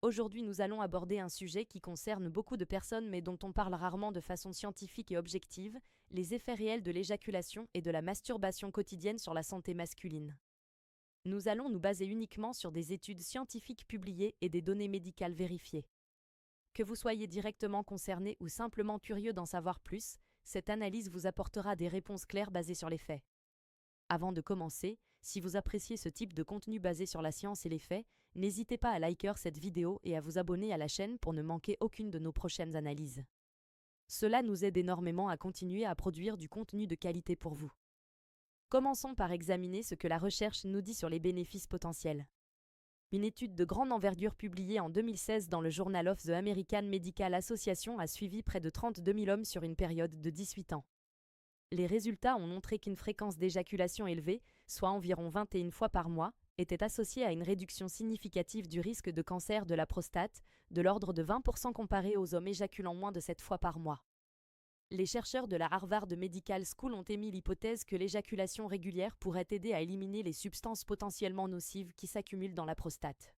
Aujourd'hui, nous allons aborder un sujet qui concerne beaucoup de personnes mais dont on parle rarement de façon scientifique et objective, les effets réels de l'éjaculation et de la masturbation quotidienne sur la santé masculine. Nous allons nous baser uniquement sur des études scientifiques publiées et des données médicales vérifiées. Que vous soyez directement concerné ou simplement curieux d'en savoir plus, cette analyse vous apportera des réponses claires basées sur les faits. Avant de commencer, si vous appréciez ce type de contenu basé sur la science et les faits, n'hésitez pas à liker cette vidéo et à vous abonner à la chaîne pour ne manquer aucune de nos prochaines analyses. Cela nous aide énormément à continuer à produire du contenu de qualité pour vous. Commençons par examiner ce que la recherche nous dit sur les bénéfices potentiels. Une étude de grande envergure publiée en 2016 dans le Journal of the American Medical Association a suivi près de 32 000 hommes sur une période de 18 ans. Les résultats ont montré qu'une fréquence d'éjaculation élevée, soit environ 21 fois par mois, était associée à une réduction significative du risque de cancer de la prostate, de l'ordre de 20% comparé aux hommes éjaculant moins de 7 fois par mois. Les chercheurs de la Harvard Medical School ont émis l'hypothèse que l'éjaculation régulière pourrait aider à éliminer les substances potentiellement nocives qui s'accumulent dans la prostate.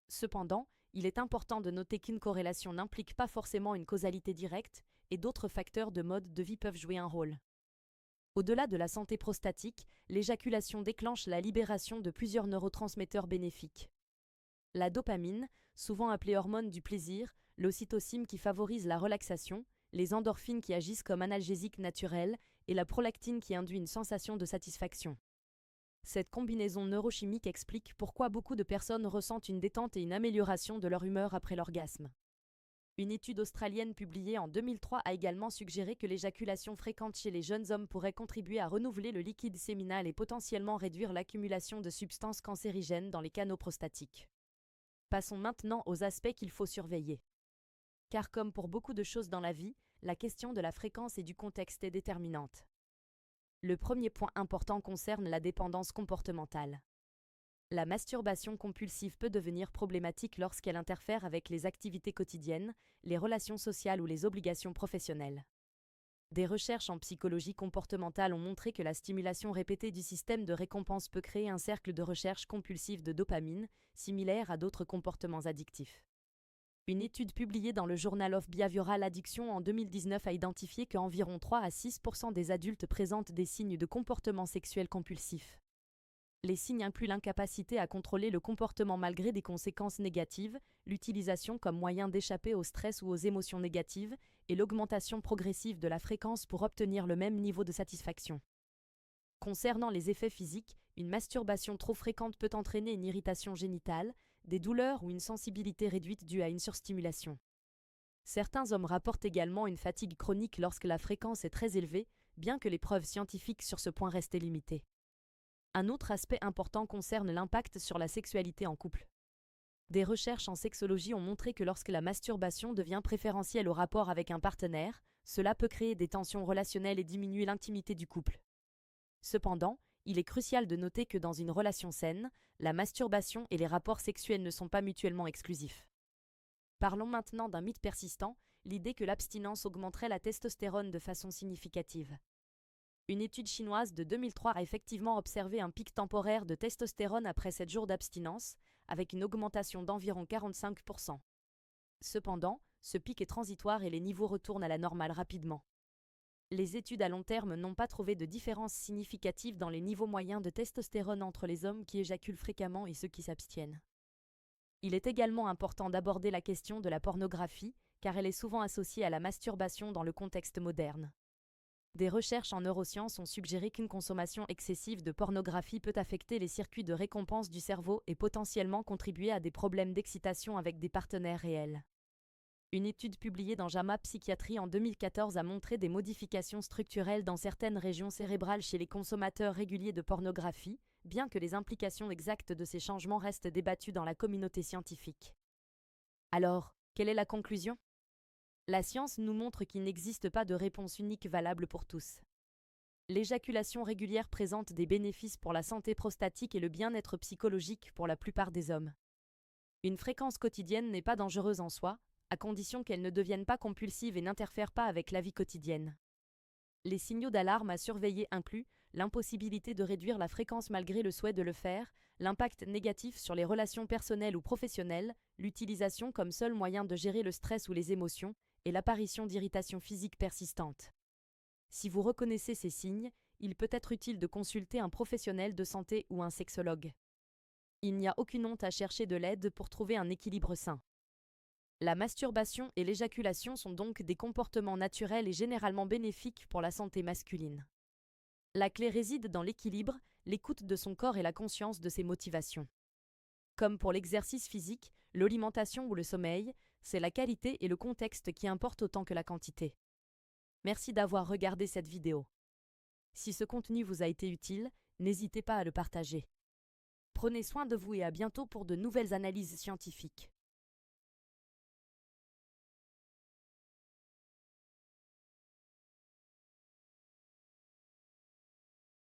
Cependant, il est important de noter qu'une corrélation n'implique pas forcément une causalité directe, et d'autres facteurs de mode de vie peuvent jouer un rôle. Au-delà de la santé prostatique, l'éjaculation déclenche la libération de plusieurs neurotransmetteurs bénéfiques. La dopamine, souvent appelée hormone du plaisir, l'ocytocine qui favorise la relaxation, les endorphines qui agissent comme analgésiques naturels et la prolactine qui induit une sensation de satisfaction. Cette combinaison neurochimique explique pourquoi beaucoup de personnes ressentent une détente et une amélioration de leur humeur après l'orgasme. Une étude australienne publiée en 2003 a également suggéré que l'éjaculation fréquente chez les jeunes hommes pourrait contribuer à renouveler le liquide séminal et potentiellement réduire l'accumulation de substances cancérigènes dans les canaux prostatiques. Passons maintenant aux aspects qu'il faut surveiller. Car comme pour beaucoup de choses dans la vie, la question de la fréquence et du contexte est déterminante. Le premier point important concerne la dépendance comportementale. La masturbation compulsive peut devenir problématique lorsqu'elle interfère avec les activités quotidiennes, les relations sociales ou les obligations professionnelles. Des recherches en psychologie comportementale ont montré que la stimulation répétée du système de récompense peut créer un cercle de recherche compulsive de dopamine, similaire à d'autres comportements addictifs. Une étude publiée dans le Journal of Behavioral Addiction en 2019 a identifié qu'environ 3 à 6% des adultes présentent des signes de comportement sexuel compulsif. Les signes incluent l'incapacité à contrôler le comportement malgré des conséquences négatives, l'utilisation comme moyen d'échapper au stress ou aux émotions négatives, et l'augmentation progressive de la fréquence pour obtenir le même niveau de satisfaction. Concernant les effets physiques, une masturbation trop fréquente peut entraîner une irritation génitale, des douleurs ou une sensibilité réduite due à une surstimulation. Certains hommes rapportent également une fatigue chronique lorsque la fréquence est très élevée, bien que les preuves scientifiques sur ce point restent limitées. Un autre aspect important concerne l'impact sur la sexualité en couple. Des recherches en sexologie ont montré que lorsque la masturbation devient préférentielle au rapport avec un partenaire, cela peut créer des tensions relationnelles et diminuer l'intimité du couple. Cependant, il est crucial de noter que dans une relation saine, la masturbation et les rapports sexuels ne sont pas mutuellement exclusifs. Parlons maintenant d'un mythe persistant, l'idée que l'abstinence augmenterait la testostérone de façon significative. Une étude chinoise de 2003 a effectivement observé un pic temporaire de testostérone après 7 jours d'abstinence, avec une augmentation d'environ 45%. Cependant, ce pic est transitoire et les niveaux retournent à la normale rapidement. Les études à long terme n'ont pas trouvé de différence significative dans les niveaux moyens de testostérone entre les hommes qui éjaculent fréquemment et ceux qui s'abstiennent. Il est également important d'aborder la question de la pornographie, car elle est souvent associée à la masturbation dans le contexte moderne. Des recherches en neurosciences ont suggéré qu'une consommation excessive de pornographie peut affecter les circuits de récompense du cerveau et potentiellement contribuer à des problèmes d'excitation avec des partenaires réels. Une étude publiée dans JAMA Psychiatrie en 2014 a montré des modifications structurelles dans certaines régions cérébrales chez les consommateurs réguliers de pornographie, bien que les implications exactes de ces changements restent débattues dans la communauté scientifique. Alors, quelle est la conclusion ? La science nous montre qu'il n'existe pas de réponse unique valable pour tous. L'éjaculation régulière présente des bénéfices pour la santé prostatique et le bien-être psychologique pour la plupart des hommes. Une fréquence quotidienne n'est pas dangereuse en soi, à condition qu'elle ne devienne pas compulsive et n'interfère pas avec la vie quotidienne. Les signaux d'alarme à surveiller incluent l'impossibilité de réduire la fréquence malgré le souhait de le faire, l'impact négatif sur les relations personnelles ou professionnelles, l'utilisation comme seul moyen de gérer le stress ou les émotions, et l'apparition d'irritations physiques persistantes. Si vous reconnaissez ces signes, il peut être utile de consulter un professionnel de santé ou un sexologue. Il n'y a aucune honte à chercher de l'aide pour trouver un équilibre sain. La masturbation et l'éjaculation sont donc des comportements naturels et généralement bénéfiques pour la santé masculine. La clé réside dans l'équilibre, l'écoute de son corps et la conscience de ses motivations. Comme pour l'exercice physique, l'alimentation ou le sommeil, c'est la qualité et le contexte qui importent autant que la quantité. Merci d'avoir regardé cette vidéo. Si ce contenu vous a été utile, n'hésitez pas à le partager. Prenez soin de vous et à bientôt pour de nouvelles analyses scientifiques.